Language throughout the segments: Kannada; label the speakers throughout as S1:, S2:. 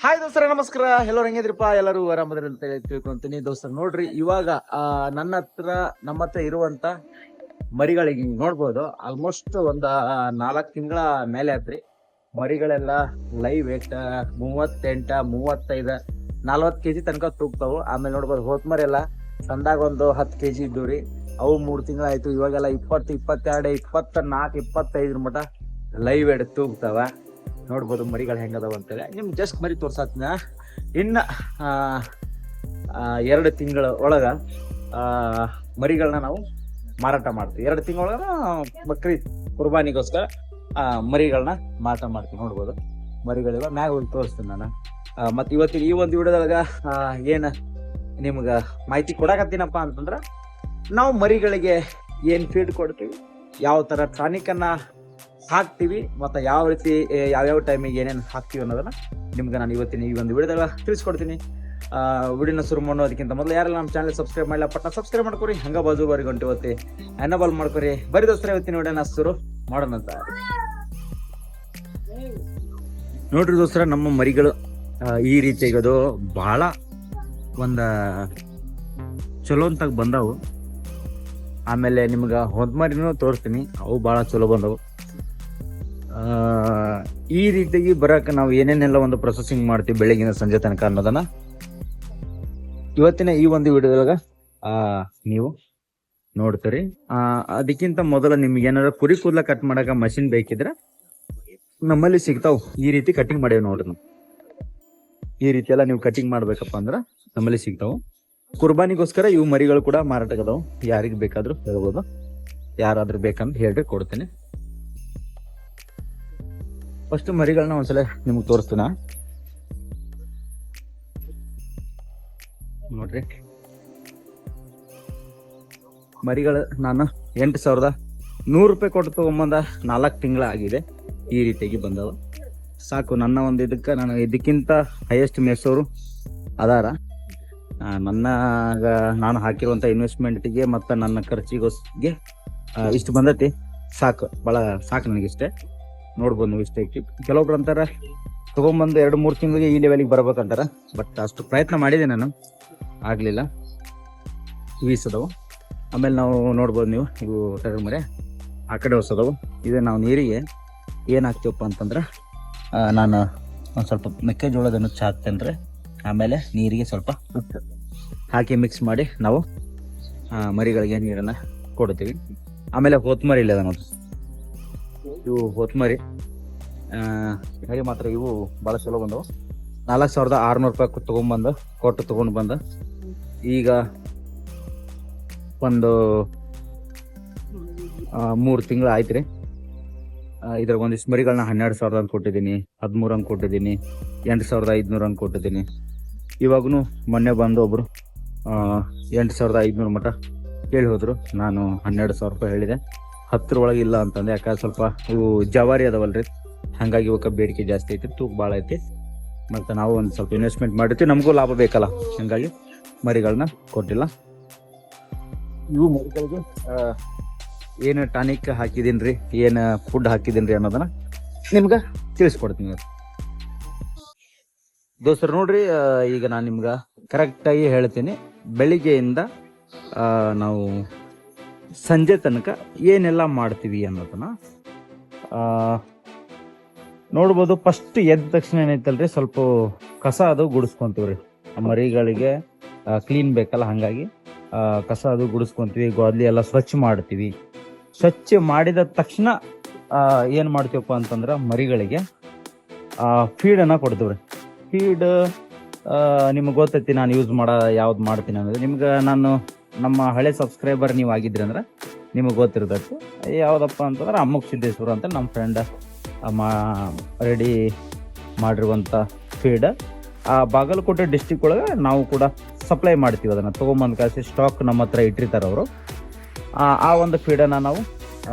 S1: ಹಾಯ್ ದೋಸ್ತರ, ನಮಸ್ಕಾರ. ಎಲ್ಲರೂ ಹೆಂಗಿದ್ರಪ್ಪ? ಎಲ್ಲರೂ ಆರಾಮದ್ರ ಅಂತ ಹೇಳಿ ತಿಳ್ಕೊಂತೀನಿ. ದೋಸ್ತರ ನೋಡ್ರಿ, ಇವಾಗ ನಮ್ಮ ಹತ್ರ ಇರುವಂತ ಮರಿಗಳಿಗೆ ನೋಡ್ಬೋದು. ಆಲ್ಮೋಸ್ಟ್ ಒಂದ 4 ತಿಂಗಳ ಮೇಲೆ ಆತ್ರಿ. ಮರಿಗಳೆಲ್ಲ ಲೈವ್ ವೇಟ್ 38, 35, 40 kg ತನಕ ತೂಗ್ತಾವು. ಆಮೇಲೆ ನೋಡ್ಬೋದು ಹೋತ್ಮರಿ ಎಲ್ಲ ಸಂದಾಗ ಒಂದು 10 kg ಇದ್ದು ರೀ. ಅವು 3 ತಿಂಗಳಾಯ್ತು. ಇವಾಗೆಲ್ಲ 20, 22, 24, 25 ಮಟ ಲೈವ್ ವೇಟ್ ತೂಗ್ತಾವ. ನೋಡ್ಬೋದು ಮರಿಗಳು ಹೆಂಗದಾವ ಅಂತೇಳಿ. ನಿಮ್ಗೆ ಜಸ್ಟ್ ಮರಿ ತೋರ್ಸಾತ್ನ. ಇನ್ನು 2 ತಿಂಗಳ ಒಳಗ ಮರಿಗಳನ್ನ ನಾವು ಮಾರಾಟ ಮಾಡ್ತೀವಿ. 2 ತಿಂಗಳೊಳಗ ಬಕ್ರಿ ಕುರ್ಬಾನಿಗೋಸ್ಕರ ಮರಿಗಳನ್ನ ಮಾರಾಟ ಮಾಡ್ತೀವಿ. ನೋಡ್ಬೋದು ಮರಿಗಳಿವ ಮ್ಯಾಗ ಹೋಗಿ ತೋರಿಸ್ತೀನಿ ನಾನು. ಮತ್ತು ಇವತ್ತಿನ ಈ ಒಂದು ವಿಡಿಯೋದೊಳಗ ಏನು ನಿಮ್ಗೆ ಮಾಹಿತಿ ಕೊಡಕತ್ತೀನಪ್ಪ ಅಂತಂದ್ರೆ, ನಾವು ಮರಿಗಳಿಗೆ ಏನು ಫೀಡ್ ಕೊಡ್ತೀವಿ, ಯಾವ ಥರ ಟಾನಿಕನ್ನು ಹಾಕ್ತೀವಿ, ಮತ್ತು ಯಾವ ರೀತಿ ಯಾವ್ಯಾವ ಟೈಮಿಗೆ ಏನೇನು ಹಾಕ್ತೀವಿ ಅನ್ನೋದನ್ನ ನಿಮ್ಗೆ ನಾನು ಇವತ್ತಿನ ಈ ಒಂದು ವಿಡಿಯೋದಾಗ ತಿಳಿಸ್ಕೊಡ್ತೀನಿ. ವಿಡಿಯೋನ ಶುರು ಮಾಡೋದಕ್ಕಿಂತ ಮೊದಲು ಯಾರೆಲ್ಲ ನಮ್ಮ ಚಾನಲ್ ಸಬ್ಸ್ಕ್ರೈಬ್ ಮಾಡಿಲ್ಲ ಪಟ್ಟ ಸಬ್ಸ್ಕ್ರೈಬ್ ಮಾಡ್ಕೊರಿ. ಹಂಗ ಬಾಜು ಗಂಟೆ ಹೊತ್ತಿ ಎನ್ನಬಾಲ್ ಮಾಡ್ಕೊರಿ. ಬರೀ ದೋಸ್ತರ ಇವತ್ತಿನ ವಿಡಿಯೋನ ಶುರು ಮಾಡೋಣ ಅಂತ ನೋಡ್ರಿ. ದೋಸ್ತರ ನಮ್ಮ ಮರಿಗಳು ಈ ರೀತಿಯಾಗದು ಭಾಳ ಒಂದು ಚಲೋ ಅಂತಾಗ ಬಂದವು. ಆಮೇಲೆ ನಿಮ್ಗೆ ಹೊದ್ಮರಿನೂ ತೋರಿಸ್ತೀನಿ, ಅವು ಭಾಳ ಚಲೋ ಬಂದವು. ಈ ರೀತಿಯಾಗಿ ಬರಕ್ಕೆ ನಾವು ಏನೇನೆಲ್ಲ ಒಂದು ಪ್ರೊಸೆಸಿಂಗ್ ಮಾಡ್ತೀವಿ ಬೆಳಗಿನ ಸಂಜೆ ತನಕ ಅನ್ನೋದನ್ನ ಇವತ್ತಿನ ಈ ಒಂದು ವಿಡಿಯೋದಾಗ ನೀವು ನೋಡ್ತೀರಿ. ಅದಕ್ಕಿಂತ ಮೊದಲು ನಿಮ್ಗೆ ಏನಾದ್ರು ಕುರಿ ಕೂದಲ ಕಟ್ ಮಾಡಕ ಮಷಿನ್ ಬೇಕಿದ್ರೆ ನಮ್ಮಲ್ಲಿ ಸಿಗ್ತಾವ್. ಈ ರೀತಿ ಕಟಿಂಗ್ ಮಾಡೇವಿ ನೋಡ್ರಿ ನಾವು. ಈ ರೀತಿ ಎಲ್ಲ ನೀವು ಕಟಿಂಗ್ ಮಾಡ್ಬೇಕಪ್ಪ ಅಂದ್ರೆ ನಮ್ಮಲ್ಲಿ ಸಿಗ್ತಾವು. ಕುರ್ಬಾನಿಗೋಸ್ಕರ ಇವು ಮರಿಗಳು ಕೂಡ ಮಾರಾಟಕ್ಕದಾವು. ಯಾರಿಗೆ ಬೇಕಾದ್ರೂ ಹೇಳ್ಬೋದು. ಯಾರಾದ್ರೂ ಬೇಕಂತ ಹೇಳ್ರಿ, ಕೊಡ್ತೀನಿ. ಫಸ್ಟ್ ಮರಿಗಳನ್ನ ಒಂದ್ಸಲ ನಿಮ್ಗೆ ತೋರಿಸ್ತೀನ ನೋಡ್ರಿ. ಮರಿಗಳು ನಾನು 8,100 ರೂಪಾಯಿ ಕೊಟ್ಟು ತಗೊಂಬಂದ 4 ತಿಂಗಳ ಆಗಿದೆ. ಈ ರೀತಿಯಾಗಿ ಬಂದವು. ಸಾಕು. ನನ್ನ ಒಂದು ಇದಕ್ಕೆ ನಾನು ಇದಕ್ಕಿಂತ ಹೈಯೆಸ್ಟ್ ಮೇಸೋರು ಅದಾರ. ನಾನು ಹಾಕಿರುವಂಥ ಇನ್ವೆಸ್ಟ್ಮೆಂಟಿಗೆ ಮತ್ತು ನನ್ನ ಖರ್ಚಿಗೋಸ್ಗೆ ಇಷ್ಟು ಬಂದೈತಿ. ಸಾಕು, ಭಾಳ ಸಾಕು ನನಗಿಷ್ಟೇ. ನೋಡ್ಬೋದು ನೀವು ಇಷ್ಟೇ. ಕೆಲವೊಬ್ರು ಅಂತಾರೆ ತೊಗೊಂಬಂದು 2-3 ತಿಂಗಳಿಗೆ ಈ ಲೆವೆಲಿಗೆ ಬರ್ಬೇಕಂತಾರ. ಬಟ್ ಅಷ್ಟು ಪ್ರಯತ್ನ ಮಾಡಿದೆ ನಾನು, ಆಗಲಿಲ್ಲ. ವೀಸದವು. ಆಮೇಲೆ ನಾವು ನೋಡ್ಬೋದು ನೀವು, ಇವು ಟಗರು ಮರೆ ಆ ಕಡೆ ಹೊಸದವು. ಇದು ನಾವು ನೀರಿಗೆ ಏನು ಹಾಕ್ತೀವಪ್ಪ ಅಂತಂದ್ರೆ, ನಾನು ಒಂದು ಸ್ವಲ್ಪ ಮೆಕ್ಕೆಜೋಳದ ನುಚ್ಚು ಹಾಕ್ತೇನೆ. ಆಮೇಲೆ ನೀರಿಗೆ ಸ್ವಲ್ಪ ಉಪ್ಪು ಹಾಕಿ ಮಿಕ್ಸ್ ಮಾಡಿ ನಾವು ಮರಿಗಳಿಗೆ ನೀರನ್ನು ಕೊಡ್ತೀವಿ. ಆಮೇಲೆ ಹೋತ್ಮರಿ ಇಲ್ಲ ನೋಡ್ರಿ, ಇವು ಹೋತ್ಮರಿ ಹಾಗೆ ಮಾತ್ರ ಇವು ಭಾಳ ಚಲೋ ಬಂದವು. 4,600 ರೂಪಾಯಿ ತೊಗೊಂಡು ಬಂದು ಈಗ ಒಂದು 3 ತಿಂಗಳು ಆಯ್ತು ರೀ. ಇದ್ರ ಒಂದಿಷ್ಟು ಮರಿಗಳನ್ನ 12,000 ಅಂತ ಕೊಟ್ಟಿದ್ದೀನಿ, 13 ಅಂತ ಕೊಟ್ಟಿದ್ದೀನಿ, 8,500 ಅಂತ ಕೊಟ್ಟಿದ್ದೀನಿ. ಇವಾಗೂ ಮೊನ್ನೆ ಬಂದು ಒಬ್ರು 8,500 ಮಟ ಕೇಳಿ ಹೋದ್ರು. ನಾನು 12,000 ರೂಪಾಯಿ ಹೇಳಿದೆ. 10 ಒಳಗೆ ಇಲ್ಲ ಅಂತಂದೆ. ಯಾಕಂದ್ರೆ ಸ್ವಲ್ಪ ಇವು ಜವಾರಿ ಅದಾವಲ್ರಿ, ಹಾಗಾಗಿ ಇವಕ್ಕೆ ಬೇಡಿಕೆ ಜಾಸ್ತಿ ಐತಿ, ತೂಕ ಭಾಳ ಐತಿ. ಮತ್ತು ನಾವು ಒಂದು ಸ್ವಲ್ಪ ಇನ್ವೆಸ್ಟ್ಮೆಂಟ್ ಮಾಡಿರ್ತೀವಿ, ನಮಗೂ ಲಾಭ ಬೇಕಲ್ಲ, ಹಾಗಾಗಿ ಮರಿಗಳನ್ನ ಕೊಟ್ಟಿಲ್ಲ. ಇವು ಮರಿಗಳಿಗೆ ಏನು ಟಾನಿಕ್ ಹಾಕಿದ್ದೀನಿ ರೀ, ಏನು ಫುಡ್ ಹಾಕಿದ್ದೀನಿ ರೀ ಅನ್ನೋದನ್ನ ನಿಮ್ಗೆ ತಿಳಿಸ್ಕೊಡ್ತೀನಿ ದೋಸ್ತರು. ನೋಡ್ರಿ, ಈಗ ನಾನು ನಿಮ್ಗೆ ಕರೆಕ್ಟಾಗಿ ಹೇಳ್ತೀನಿ. ಬೆಳಿಗ್ಗೆಯಿಂದ ನಾವು ಸಂಜೆ ತನಕ ಏನೆಲ್ಲ ಮಾಡ್ತೀವಿ ಅನ್ನೋದನ್ನ ನೋಡ್ಬೋದು. ಫಸ್ಟ್ ಎದ್ದ ತಕ್ಷಣ ಏನೈತಲ್ರಿ, ಸ್ವಲ್ಪ ಕಸ ಅದು ಗುಡಿಸ್ಕೊಂತೀವ್ರಿ. ಮರಿಗಳಿಗೆ ಕ್ಲೀನ್ ಬೇಕಲ್ಲ, ಹಾಗಾಗಿ ಕಸ ಅದು ಗುಡಿಸ್ಕೊಂತೀವಿ. ಗೋದ್ಲಿ ಎಲ್ಲ ಸ್ವಚ್ಛ ಮಾಡ್ತೀವಿ. ಸ್ವಚ್ಛ ಮಾಡಿದ ತಕ್ಷಣ ಏನು ಮಾಡ್ತೀವಪ್ಪ ಅಂತಂದ್ರೆ, ಮರಿಗಳಿಗೆ ಫೀಡನ್ನು ಕೊಡ್ತೀವ್ರಿ. ಫೀಡ್ ನಿಮ್ಗೆ ಗೊತ್ತೈತಿ ನಾನು ಯೂಸ್ ಯಾವ್ದು ಮಾಡ್ತೀನಿ ಅನ್ನೋದು. ನಿಮ್ಗೆ ನಮ್ಮ ಹಳೆ ಸಬ್ಸ್ಕ್ರೈಬರ್ ನೀವು ಆಗಿದ್ರಿ ಅಂದ್ರೆ ನಿಮಗೆ ಗೊತ್ತಿರ್ತೈತಿ. ಯಾವುದಪ್ಪ ಅಂತಂದ್ರೆ ಅಮ್ಮಕ್ ಸಿದ್ದೇಶ್ವರ ಅಂತ ನಮ್ಮ ಫ್ರೆಂಡ್ ರೆಡಿ ಮಾಡಿರುವಂಥ ಫೀಡ್. ಬಾಗಲಕೋಟೆ ಡಿಸ್ಟಿಕ್ ಒಳಗೆ ನಾವು ಕೂಡ ಸಪ್ಲೈ ಮಾಡ್ತೀವಿ. ಅದನ್ನು ತೊಗೊಂಬಂದು ಕಾಸಿ ಸ್ಟಾಕ್ ನಮ್ಮ ಹತ್ರ ಇಟ್ಟಿರ್ತಾರೆ ಅವರು. ಆ ಒಂದು ಫೀಡನ್ನು ನಾವು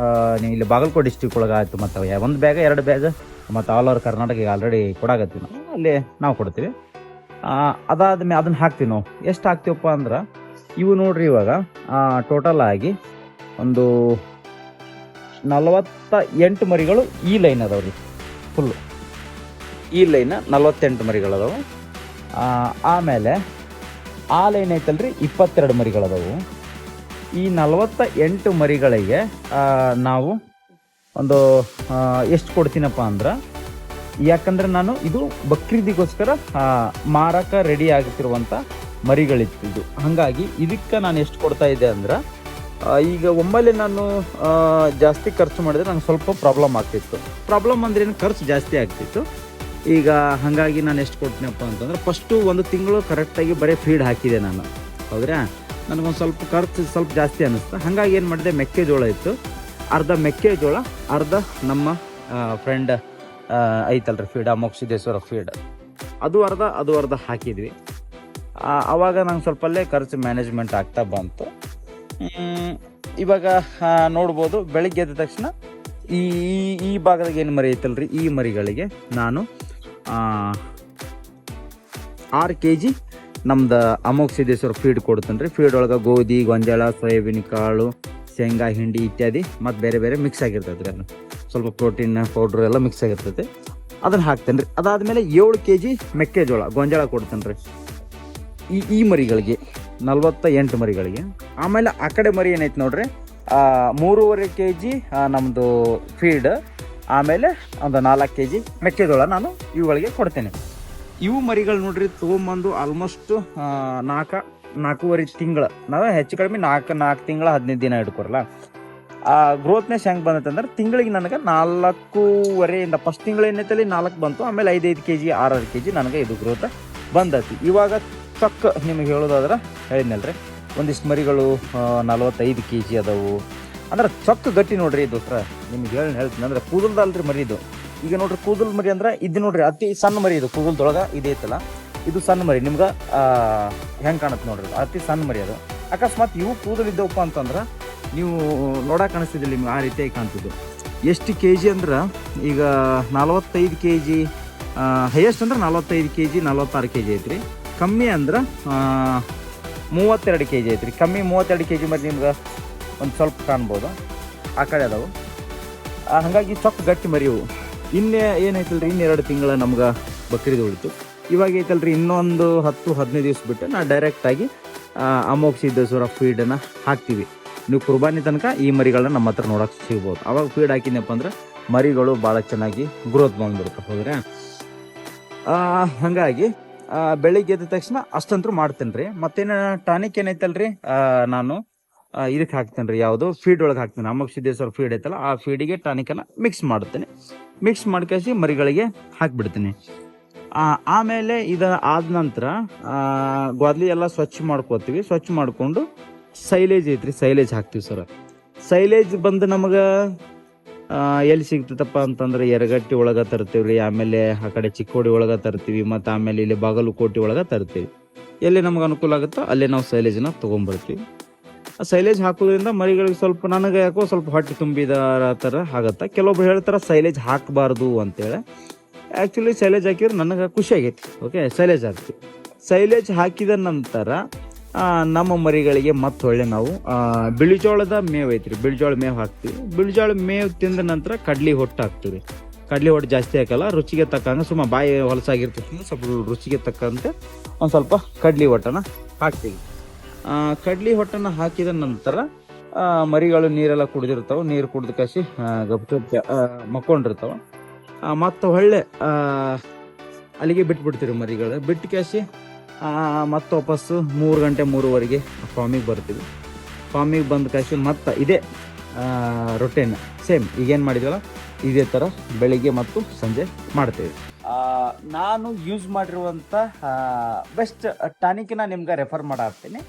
S1: ಇಲ್ಲಿ ಬಾಗಲಕೋಟೆ ಡಿಸ್ಟಿಕ್ ಒಳಗೆ ಆಯಿತು. ಮತ್ತು 1 ಬ್ಯಾಗ್ 2 ಬ್ಯಾಗ್ ಮತ್ತು ಆಲ್ ಓವರ್ ಕರ್ನಾಟಕ ಆಲ್ರೆಡಿ ಕೊಡಾಕತ್ತೀವಿ ನಾವು. ಅಲ್ಲಿ ನಾವು ಕೊಡ್ತೀವಿ. ಅದಾದ್ಮೇಲೆ ಅದನ್ನು ಹಾಕ್ತೀವಿ ನಾವು. ಎಷ್ಟು ಹಾಕ್ತೀವಪ್ಪ ಅಂದ್ರೆ, ಇವು ನೋಡ್ರಿ ಇವಾಗ ಟೋಟಲ್ ಆಗಿ ಒಂದು 48 ಮರಿಗಳು ಈ ಲೈನ್ ಅದಾವ್ರಿ ಫುಲ್ಲು. ಈ ಲೈನ್ 48 ಮರಿಗಳದಾವು. ಆಮೇಲೆ ಆ ಲೈನ್ ಐತಲ್ರಿ 22 ಮರಿಗಳದಾವು. ಈ 48 ಮರಿಗಳಿಗೆ ನಾವು ಒಂದು ಎಷ್ಟು ಕೊಡ್ತೀನಪ್ಪ ಅಂದ್ರೆ, ಯಾಕಂದ್ರೆ ನಾನು ಇದು ಬಕ್ರೀದಿಗೋಸ್ಕರ ಮಾರಕ ರೆಡಿ ಆಗುತ್ತಿರುವಂಥ ಮರಿಗಳಿತ್ತು. ಹಾಗಾಗಿ ಇದಕ್ಕೆ ನಾನು ಎಷ್ಟು ಕೊಡ್ತಾ ಇದ್ದೆ ಅಂದ್ರೆ, ಈಗ ಒಮ್ಮೆಲೆ ನಾನು ಜಾಸ್ತಿ ಖರ್ಚು ಮಾಡಿದ್ರೆ ನಂಗೆ ಸ್ವಲ್ಪ ಪ್ರಾಬ್ಲಮ್ ಆಗ್ತಿತ್ತು. ಪ್ರಾಬ್ಲಮ್ ಅಂದ್ರೆ ಏನು, ಖರ್ಚು ಜಾಸ್ತಿ ಆಗ್ತಿತ್ತು. ಈಗ ಹಾಗಾಗಿ ನಾನು ಎಷ್ಟು ಕೊಡ್ತೀನಪ್ಪ ಅಂತಂದ್ರೆ, ಫಸ್ಟು 1 ತಿಂಗಳು ಕರೆಕ್ಟಾಗಿ ಬರೀ ಫೀಡ್ ಹಾಕಿದೆ ನಾನು. ಹೌದ್ರಾ, ನನಗೊಂದು ಸ್ವಲ್ಪ ಖರ್ಚು ಸ್ವಲ್ಪ ಜಾಸ್ತಿ ಅನ್ನಿಸ್ತು. ಹಾಗಾಗಿ ಏನು ಮಾಡಿದೆ, ಮೆಕ್ಕೆಜೋಳ ಇತ್ತು, ಅರ್ಧ ಮೆಕ್ಕೆಜೋಳ, ಅರ್ಧ ನಮ್ಮ ಫ್ರೆಂಡ್ ಐತಲ್ರಿ ಫೀಡ್, ಅಮೋಘಸಿದ್ದೇಶ್ವರ ಫೀಡ್, ಅದು ಅರ್ಧ ಹಾಕಿದ್ವಿ. ಆವಾಗ ನಂಗೆ ಸ್ವಲ್ಪಲ್ಲೇ ಖರ್ಚು ಮ್ಯಾನೇಜ್ಮೆಂಟ್ ಆಗ್ತಾ ಬಂತು. ಇವಾಗ ನೋಡ್ಬೋದು, ಬೆಳಿಗ್ಗೆ ಎದ್ದ ತಕ್ಷಣ ಈ ಭಾಗದಾಗ ಏನು ಮರಿ ಐತಲ್ರಿ, ಈ ಮರಿಗಳಿಗೆ ನಾನು 6 kg ನಮ್ದು ಅಮೋಘಸಿದ್ದೇಶ್ವರ ಫೀಡ್ ಕೊಡ್ತೇನೆ ರೀ. ಫೀಡ್ ಒಳಗೆ ಗೋಧಿ, ಗೊಂಜಾಳ, ಸೋಯಾಬೀನ್ ಕಾಳು, ಶೇಂಗಾ ಹಿಂಡಿ ಇತ್ಯಾದಿ ಮತ್ತು ಬೇರೆ ಬೇರೆ ಮಿಕ್ಸ್ ಆಗಿರ್ತೈತೆ ರೀ. ಅದನ್ನು ಸ್ವಲ್ಪ ಪ್ರೋಟೀನ್ ಪೌಡ್ರ್ ಎಲ್ಲ ಮಿಕ್ಸ್ ಆಗಿರ್ತೈತೆ, ಅದನ್ನು ಹಾಕ್ತೇನೆ ರೀ. ಅದಾದಮೇಲೆ 7 kg ಮೆಕ್ಕೆಜೋಳ, ಗೊಂಜಾಳ ಕೊಡ್ತೇನೆ ರೀ ಈ ಮರಿಗಳಿಗೆ, 48 ಮರಿಗಳಿಗೆ. ಆಮೇಲೆ ಆ ಕಡೆ ಮರಿ ಏನೈತೆ ನೋಡ್ರಿ, 3.5 kg ನಮ್ಮದು ಫೀಡ್, ಆಮೇಲೆ ಒಂದು 4 kg ಮೆಕ್ಕೆಜೋಳ ನಾನು ಇವುಗಳಿಗೆ ಕೊಡ್ತೇನೆ. ಇವು ಮರಿಗಳು ನೋಡ್ರಿ ತೊಗೊಂಬಂದು ಆಲ್ಮೋಸ್ಟ್ 4.5 ತಿಂಗಳು, ನಾವು ಹೆಚ್ಚು ಕಡಿಮೆ 4 ತಿಂಗಳ 15 ದಿನ ಇಟ್ಕೊರಲ್ಲ. ಗ್ರೋತ್ನೆಸ್ ಹೆಂಗೆ ಬಂದೈತಂದ್ರೆ, ತಿಂಗಳಿಗೆ ನನಗೆ 4.5 ಫಸ್ಟ್ ತಿಂಗಳು ಏನೈತಲ್ಲಿ 4 ಬಂತು, ಆಮೇಲೆ 5 kg 6 kg ನನಗೆ ಇದು ಗ್ರೋತ್ ಬಂದೈತಿ. ಇವಾಗ ಚೊಕ್ಕ ನಿಮಗೆ ಹೇಳೋದಾದ್ರೆ ಹೇಳಿದ್ನಲ್ರಿ, ಒಂದಿಷ್ಟು ಮರಿಗಳು 45 kg ಅದಾವು. ಅಂದ್ರೆ ಚೊಕ್ಕ ಗಟ್ಟಿ ನೋಡ್ರಿ ದೋಸ್ತ್ರ, ನಿಮ್ಗೆ ಹೇಳ್ತೀನಿ ಅಂದ್ರೆ ಕೂದಲ್ದಲ್ರಿ ಮರಿ ಇದು. ಈಗ ನೋಡ್ರಿ ಕೂದಲ್ ಮರಿ ಅಂದ್ರೆ ಇದು ನೋಡ್ರಿ, ಅತಿ ಸಣ್ಣ ಮರಿ ಇದು, ಕೂದಲ್ದೊಳಗೆ ಇದೈತಲ್ಲ ಇದು ಸಣ್ಣ ಮರಿ. ನಿಮ್ಗೆ ಹೆಂಗೆ ಕಾಣುತ್ತೆ ನೋಡ್ರಿ, ಅತಿ ಸಣ್ಣ ಮರಿ ಅದು. ಅಕಸ್ಮಾತ್ ಇವು ಕೂದಲು ಇದ್ದವಪ್ಪ ಅಂತಂದ್ರೆ ನೀವು ನೋಡಕ್ಕೆ ಕಾಣಿಸ್ತಿದ್ದಿಲ್ಲ ನಿಮ್ಗೆ, ಆ ರೀತಿಯಾಗಿ ಕಾಣ್ತಿದ್ದು. ಎಷ್ಟು kg ಅಂದ್ರೆ, ಈಗ 45 kg ಹೈಯೆಸ್ಟ್ ಅಂದ್ರೆ 45 kg 46 kg ಐತ್ರಿ. ಕಮ್ಮಿ ಅಂದ್ರೆ 32 kg ಐತ್ರಿ. ಕಮ್ಮಿ 32 kg ಮರಿ ನಿಮ್ಗೆ ಒಂದು ಸ್ವಲ್ಪ ಕಾಣ್ಬೋದು, ಆ ಕಡೆ ಅದಾವು. ಹಾಗಾಗಿ ಚೊಕ್ಕ ಗಟ್ಟಿ ಮರಿ ಇವು. ಇನ್ನೇ ಏನೈತಲ್ರಿ, 2 ತಿಂಗಳ ನಮ್ಗೆ ಬಕ್ರೀದ್ ಉಳಿತು. ಇವಾಗ ಐತಲ್ರಿ ಇನ್ನೊಂದು 10-15 ದಿವಸ ಬಿಟ್ಟು ನಾ ಡೈರೆಕ್ಟಾಗಿ ಅಮೋಘಸಿದ್ದೇಶ್ವರ ಫೀಡನ್ನು ಹಾಕ್ತೀವಿ. ನೀವು ಕುರ್ಬಾನಿ ತನಕ ಈ ಮರಿಗಳನ್ನ ನಮ್ಮ ಹತ್ರ ನೋಡೋಕೆ ಸಿಗ್ಬೋದು. ಅವಾಗ ಫೀಡ್ ಹಾಕಿದ್ನಪ್ಪ ಅಂದ್ರೆ ಮರಿಗಳು ಭಾಳ ಚೆನ್ನಾಗಿ ಗ್ರೋತ್ ಬಂದ್ಬಿಡುತ್ತೆ. ಹೋದ್ರೆ ಹಾಗಾಗಿ ಬೆಳಿಗ್ಗೆ ಎದ್ದ ತಕ್ಷಣ ಅಷ್ಟಂತೂ ಮಾಡ್ತೇನೆ ರೀ. ಮತ್ತೇನು ಟಾನಿಕ್ ಏನೈತಲ್ರಿ, ನಾನು ಇದಕ್ಕೆ ಹಾಕ್ತೇನೆ ರೀ, ಯಾವುದು ಫೀಡ್ ಒಳಗೆ ಹಾಕ್ತೇನೆ. ಅಮೋಘಸಿದ್ದೇಶ್ವರ ಫೀಡ್ ಐತಲ್ಲ, ಆ ಫೀಡಿಗೆ ಟಾನಿಕನ್ನು ಮಿಕ್ಸ್ ಮಾಡ್ತೇನೆ. ಮಿಕ್ಸ್ ಮಾಡ್ಕೇಸಿ ಮರಿಗಳಿಗೆ ಹಾಕಿಬಿಡ್ತೀನಿ. ಆಮೇಲೆ ಇದು ಆದ ನಂತರ ಗೋದ್ಲಿ ಎಲ್ಲ ಸ್ವಚ್ಛ ಮಾಡ್ಕೋತೀವಿ. ಸ್ವಚ್ಛ ಮಾಡಿಕೊಂಡು ಸೈಲೇಜ್ ಐತ್ರಿ, ಸೈಲೇಜ್ ಹಾಕ್ತೀವಿ ಸರ್. ಸೈಲೇಜ್ ಬಂದು ನಮಗೆ ಎಲ್ಲಿ ಸಿಗ್ತದಪ್ಪ ಅಂತಂದ್ರೆ ಯರಗಟ್ಟಿ ಒಳಗೆ ತರ್ತೀವಿ ರೀ, ಆಮೇಲೆ ಆ ಕಡೆ ಚಿಕ್ಕೋಡಿ ಒಳಗೆ ತರ್ತೀವಿ, ಮತ್ತು ಆಮೇಲೆ ಇಲ್ಲಿ ಬಾಗಲಕೋಟೆ ಒಳಗೆ ತರ್ತೀವಿ. ಎಲ್ಲಿ ನಮ್ಗೆ ಅನುಕೂಲ ಆಗುತ್ತೋ ಅಲ್ಲೇ ನಾವು ಸೈಲೇಜನ್ನ ತೊಗೊಂಬರ್ತೀವಿ. ಆ ಸೈಲೇಜ್ ಹಾಕೋದ್ರಿಂದ ಮರಿಗಳಿಗೆ ಸ್ವಲ್ಪ, ನನಗೆ ಯಾಕೋ ಸ್ವಲ್ಪ ಹೊಟ್ಟೆ ತುಂಬಿದ ಥರ ಆಗುತ್ತೆ. ಕೆಲವೊಬ್ರು ಹೇಳ್ತಾರೆ ಸೈಲೇಜ್ ಹಾಕಬಾರ್ದು ಅಂತೇಳಿ. ಆ್ಯಕ್ಚುಲಿ ಸೈಲೇಜ್ ಹಾಕಿದ್ರೆ ನನಗೆ ಖುಷಿ ಆಗೈತಿ. ಓಕೆ, ಸೈಲೇಜ್ ಹಾಕ್ತೀವಿ. ಸೈಲೇಜ್ ಹಾಕಿದ ನಂತರ ನಮ್ಮ ಮರಿಗಳಿಗೆ ಮತ್ತೊಳ್ಳೆ ನಾವು ಬಿಳಿಜೋಳದ ಮೇವು ಐತ್ರಿ, ಬಿಳಿಜೋಳ ಮೇವು ಹಾಕ್ತೀವಿ. ಬಿಳಿಜೋಳ ಮೇವು ತಿಂದ ನಂತರ ಕಡ್ಲಿ ಹೊಟ್ಟು ಹಾಕ್ತೀವಿ. ಕಡ್ಲಿ ಹೊಟ್ಟು ಜಾಸ್ತಿ ಹಾಕಲ್ಲ, ರುಚಿಗೆ ತಕ್ಕಂಗೆ, ಸುಮ್ಮ ಬಾಯಿ ಹೊಲಸಾಗಿರ್ತದೆ, ಸ್ವಲ್ಪ ರುಚಿಗೆ ತಕ್ಕಂತೆ ಒಂದು ಸ್ವಲ್ಪ ಕಡ್ಲಿ ಹೊಟ್ಟನ್ನು ಹಾಕ್ತೀವಿ. ಕಡ್ಲಿ ಹೊಟ್ಟನ್ನು ಹಾಕಿದ ನಂತರ ಮರಿಗಳು ನೀರೆಲ್ಲ ಕುಡಿದಿರ್ತಾವೆ. ನೀರು ಕುಡಿದ ಕಾಸಿ ಗಪ್ಪ ಮಕ್ಕೊಂಡಿರ್ತಾವೆ. ಮತ್ತು ಹೊಳ್ಳೆ ಅಲ್ಲಿಗೆ ಬಿಟ್ಬಿಡ್ತೀವಿ ಮರಿಗಳು. ಬಿಟ್ಟು ಕಾಸಿ ಮತ್ತು ವಾಪಸ್ಸು 3 ಗಂಟೆ 3:30ಗೆ ಫಾರ್ಮಿಗೆ ಬರ್ತೀವಿ. ಫಾರ್ಮಿಗೆ ಬಂದ ಕಾಸಿ ಮತ್ತು ಇದೇ ರೊಟೀನ್ ಸೇಮ್ ಈಗೇನು ಮಾಡಿದ್ವಲ್ಲ ಇದೇ ಥರ ಬೆಳಿಗ್ಗೆ ಮತ್ತು ಸಂಜೆ ಮಾಡ್ತೀವಿ. ನಾನು ಯೂಸ್ ಮಾಡಿರುವಂಥ ಬೆಸ್ಟ್ ಟಾನಿಕ್ನ ನಿಮ್ಗೆ ರೆಫರ್ ಮಾಡಾಕ್ತೀನಿ.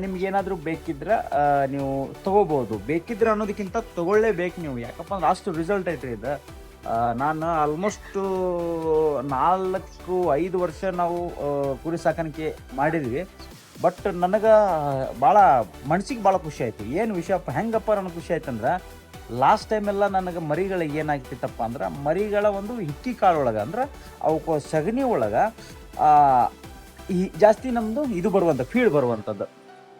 S1: ನಿಮ್ಗೇನಾದರೂ ಬೇಕಿದ್ರೆ ನೀವು ತೊಗೋಬೋದು. ಬೇಕಿದ್ರೆ ಅನ್ನೋದಕ್ಕಿಂತ ತೊಗೊಳ್ಳೇಬೇಕು ನೀವು, ಯಾಕಪ್ಪ ಅಂದ್ರೆ ಅಷ್ಟು ರಿಸಲ್ಟ್ ಐತ್ರಿ ಇದು. ನಾನು ಆಲ್ಮೋಸ್ಟು 4-5 ವರ್ಷ ನಾವು ಕುರಿ ಸಾಕಾಣಿಕೆ ಮಾಡಿದ್ವಿ. ಬಟ್ ನನಗೆ ಭಾಳ ಮನ್ಸಿಗೆ ಭಾಳ ಖುಷಿ ಆಯಿತು. ಏನು ವಿಷಯಪ್ಪ ಹೆಂಗಪ್ಪ ನನಗೆ ಖುಷಿ ಆಯ್ತಂದ್ರೆ, ಲಾಸ್ಟ್ ಟೈಮೆಲ್ಲ ನನಗೆ ಮರಿಗಳಿಗೆ ಏನಾಗ್ತಿತ್ತಪ್ಪ ಅಂದ್ರೆ, ಮರಿಗಳ ಒಂದು ಹಿಕ್ಕಿ ಕಾಳು ಒಳಗೆ ಅಂದ್ರೆ ಅವಕ್ಕೆ ಸಗಣಿ ಒಳಗೆ ಈ ಜಾಸ್ತಿ ನಮ್ಮದು ಇದು ಬರುವಂಥ ಫೀಡ್ ಬರುವಂಥದ್ದು.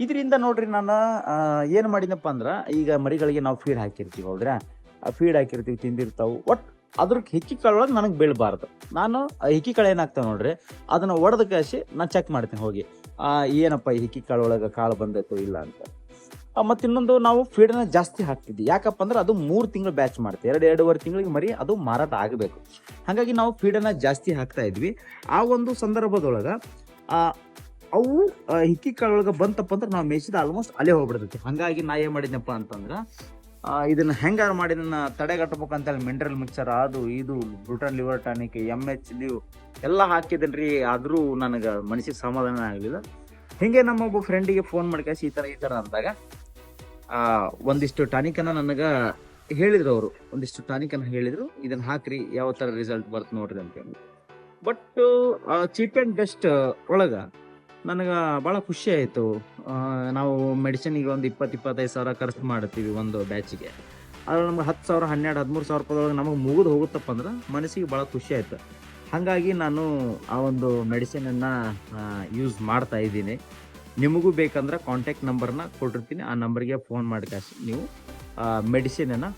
S1: ಇದರಿಂದ ನೋಡ್ರಿ ನಾನು ಏನು ಮಾಡಿದಪ್ಪ ಅಂದ್ರೆ, ಈಗ ಮರಿಗಳಿಗೆ ನಾವು ಫೀಡ್ ಹಾಕಿರ್ತೀವಿ. ಹೌದ್ರಾ, ಆ ಫೀಡ್ ಹಾಕಿರ್ತೀವಿ, ತಿಂದಿರ್ತಾವೆ. ಒಟ್ಟು ಅದ್ರ ಹಿಕ್ಕಿ ಕಾಳೊಳಗೆ ನನಗೆ ಬೀಳಬಾರ್ದು. ನಾನು ಆ ಹಿಕ್ಕಿ ಕಾಳು ಏನಾಗ್ತಾವೆ ನೋಡ್ರಿ, ಅದನ್ನ ಒಡೆದ ಕಾಸಿ ನಾನು ಚೆಕ್ ಮಾಡ್ತೀನಿ ಹೋಗಿ, ಏನಪ್ಪ ಈ ಹಿಕ್ಕಿ ಕಾಳೊಳಗೆ ಕಾಳು ಬಂದೈತೋ ಇಲ್ಲ ಅಂತ. ಮತ್ತು ಇನ್ನೊಂದು, ನಾವು ಫೀಡನ್ನ ಜಾಸ್ತಿ ಹಾಕ್ತಿದ್ವಿ. ಯಾಕಪ್ಪ ಅಂದ್ರೆ ಅದು 3 ತಿಂಗಳು ಬ್ಯಾಚ್ ಮಾಡ್ತೀವಿ, 2-2.5 ತಿಂಗಳಿಗೆ ಮರಿ ಅದು ಮಾರಾಟ ಆಗಬೇಕು. ಹಾಗಾಗಿ ನಾವು ಫೀಡನ್ನ ಜಾಸ್ತಿ ಹಾಕ್ತಾ ಇದ್ವಿ. ಆ ಒಂದು ಸಂದರ್ಭದೊಳಗೆ ಅವು ಹಿಕ್ಕಿ ಕಾಳೊಳಗೆ ಬಂತಪ್ಪ ಅಂದ್ರೆ ನಾವು ಮೇಯಿಸಿದ ಆಲ್ಮೋಸ್ಟ್ ಅಲ್ಲೇ ಹೋಗ್ಬಿಡ್ತೈತಿ. ಹಾಗಾಗಿ ನಾ ಏನು ಮಾಡಿದ್ನಪ್ಪ ಅಂತಂದ್ರೆ, ಇದನ್ನ ಹೆಂಗಾರು ಮಾಡಿ ನನ್ನ ತಡೆಗಟ್ಟಬೇಕಂತೇಳಿ ಮಿನರಲ್ ಮಿಕ್ಸರ್, ಅದು ಇದು ಬ್ರೂಟನ್ ಲಿವರ್ ಟಾನಿಕ್, MH ಲೀವ್ ಎಲ್ಲ ಹಾಕಿದ್ದೀನಿ ರೀ. ಆದರೂ ನನಗೆ ಮನಸ್ಸಿಗೆ ಸಮಾಧಾನ ಆಗಲಿಲ್ಲ. ಹಿಂಗೆ ನಮ್ಮೊಬ್ಬ ಫ್ರೆಂಡಿಗೆ ಫೋನ್ ಮಾಡ್ಕಾಸಿ ಈ ಥರ ಅಂದಾಗ ಒಂದಿಷ್ಟು ಟಾನಿಕನ್ನು ನನಗೆ ಹೇಳಿದ್ರು. ಅವರು ಒಂದಿಷ್ಟು ಟಾನಿಕನ್ನು ಹೇಳಿದರು, ಇದನ್ನು ಹಾಕ್ರಿ ಯಾವ ಥರ ರಿಸಲ್ಟ್ ಬರುತ್ತೆ ನೋಡ್ರಿ ಅಂತೇಳಿ. ಬಟ್ ಚೀಪ್ ಆ್ಯಂಡ್ ಬೆಸ್ಟ್ ಒಳಗೆ ನನಗೆ ಭಾಳ ಖುಷಿ ಆಯಿತು. ನಾವು ಮೆಡಿಸಿನಿಗೆ ಒಂದು 20-25 ಸಾವಿರ ಖರ್ಚು ಮಾಡ್ತೀವಿ ಒಂದು ಬ್ಯಾಚಿಗೆ. ಅದ್ರಲ್ಲಿ ನಮ್ಗೆ 10,000, 12,000, 13,000 ರೂಪಾಯಿದೊಳಗೆ ನಮಗೆ ಮುಗಿದು ಹೋಗುತ್ತಪ್ಪ ಅಂದ್ರೆ ಮನಸ್ಸಿಗೆ ಭಾಳ ಖುಷಿ ಆಯಿತು. ಹಾಗಾಗಿ ನಾನು ಆ ಒಂದು ಮೆಡಿಸಿನನ್ನು ಯೂಸ್ ಮಾಡ್ತಾ ಇದ್ದೀನಿ. ನಿಮಗೂ ಬೇಕಂದ್ರೆ ಕಾಂಟ್ಯಾಕ್ಟ್ ನಂಬರ್ನ ಕೊಟ್ಟಿರ್ತೀನಿ, ಆ ನಂಬರ್ಗೆ ಫೋನ್ ಮಾಡ್ಕಾಸಿ ನೀವು ಮೆಡಿಸಿನನ್ನು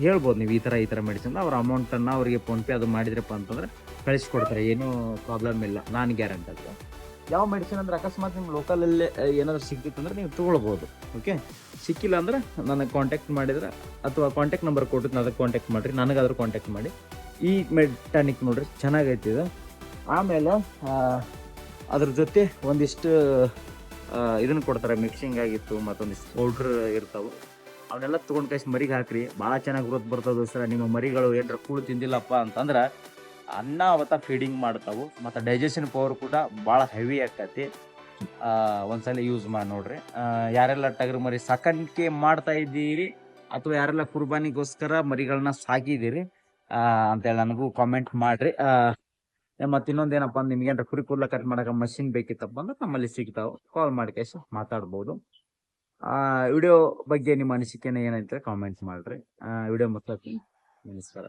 S1: ಹೇಳ್ಬೋದು. ನೀವು ಈ ಥರ ಮೆಡಿಸಿನ್, ಅವ್ರ ಅಮೌಂಟನ್ನು ಅವರಿಗೆ ಫೋನ್ಪೇ ಅದು ಮಾಡಿದ್ರಪ್ಪ ಅಂತಂದ್ರೆ ಕಳಿಸ್ಕೊಡ್ತಾರೆ, ಏನೂ ಪ್ರಾಬ್ಲಮ್ ಇಲ್ಲ, ನಾನು ಗ್ಯಾರಂಟಿ ಅಂತ. ಯಾವ ಮೆಡಿಸಿನ್ ಅಂದ್ರೆ ಅಕಸ್ಮಾತ್ ನಿಮ್ಮ ಲೋಕಲಲ್ಲೇ ಏನಾದರೂ ಸಿಕ್ತಿತ್ತು ಅಂದ್ರೆ ನೀವು ತೊಗೊಳ್ಬೋದು. ಓಕೆ, ಸಿಕ್ಕಿಲ್ಲ ಅಂದ್ರೆ ನನಗೆ ಕಾಂಟ್ಯಾಕ್ಟ್ ಮಾಡಿದ್ರೆ, ಅಥವಾ ಕಾಂಟ್ಯಾಕ್ಟ್ ನಂಬರ್ ಕೊಟ್ಟಿದ್ದು ಅದಕ್ಕೆ ಕಾಂಟ್ಯಾಕ್ಟ್ ಮಾಡಿರಿ, ನನಗಾದ್ರೂ ಕಾಂಟ್ಯಾಕ್ಟ್ ಮಾಡಿ. ಈ ಟಾನಿಕ್ ನೋಡ್ರಿ ಚೆನ್ನಾಗೈತಿ ಇದು. ಆಮೇಲೆ ಅದ್ರ ಜೊತೆ ಒಂದಿಷ್ಟು ಇದನ್ನು ಕೊಡ್ತಾರೆ, ಮಿಕ್ಸಿಂಗ್ ಆಗಿತ್ತು, ಮತ್ತೊಂದಿಷ್ಟು ಪೌಡ್ರ್ ಇರ್ತಾವೆ. ಅವನ್ನೆಲ್ಲ ತೊಗೊಂಡು ಕಳಿಸಿ ಮರಿಗೆ ಹಾಕ್ರಿ, ಭಾಳ ಚೆನ್ನಾಗಿ ಗ್ರೋತ್ ಬರ್ತದೆ ಸರ್. ನಿಮ್ಮ ಮರಿಗಳು ಏನಾರ ಕೂಳು ತಿಂದಿಲ್ಲಪ್ಪ ಅಂತಂದ್ರೆ ಅನ್ನ ಅವತ್ತ ಫೀಡಿಂಗ್ ಮಾಡ್ತಾವೆ, ಮತ್ತು ಡೈಜೆಷನ್ ಪವರ್ ಕೂಡ ಭಾಳ ಹೆವಿ ಆಕತಿ. ಒಂದ್ಸಲ ಯೂಸ್ ಮಾಡಿ ನೋಡ್ರಿ. ಯಾರೆಲ್ಲ ಟಗರು ಮರಿ ಸಾಕಾಣಿಕೆ ಮಾಡ್ತಾ ಇದ್ದೀರಿ, ಅಥವಾ ಯಾರೆಲ್ಲ ಕುರ್ಬಾನಿಗೋಸ್ಕರ ಮರಿಗಳನ್ನ ಸಾಕಿದ್ದೀರಿ ಅಂತೇಳಿ ನನಗೂ ಕಾಮೆಂಟ್ ಮಾಡಿರಿ. ಮತ್ತು ಇನ್ನೊಂದೇನಪ್ಪ ಅಂದ್ರೆ, ನಿಮ್ಗೇನಾರ ಕುರಿ ಕೂದಲ ಕಟ್ ಮಾಡೋಕೆ ಮಷಿನ್ ಬೇಕಿತ್ತಪ್ಪ ಅಂದ್ರೆ ನಮ್ಮಲ್ಲಿ ಸಿಗ್ತಾವೆ, ಕಾಲ್ ಮಾಡಿ ಕೇಸ್ ಮಾತಾಡ್ಬೋದು. ವಿಡಿಯೋ ಬಗ್ಗೆ ನಿಮ್ಮ ಅನಿಸಿಕೆನ ಏನಂತ ಕಾಮೆಂಟ್ ಮಾಡಿರಿ. ವಿಡಿಯೋ ಮುಗಿಸ್ತೀನಿ. ನಮಸ್ಕಾರ.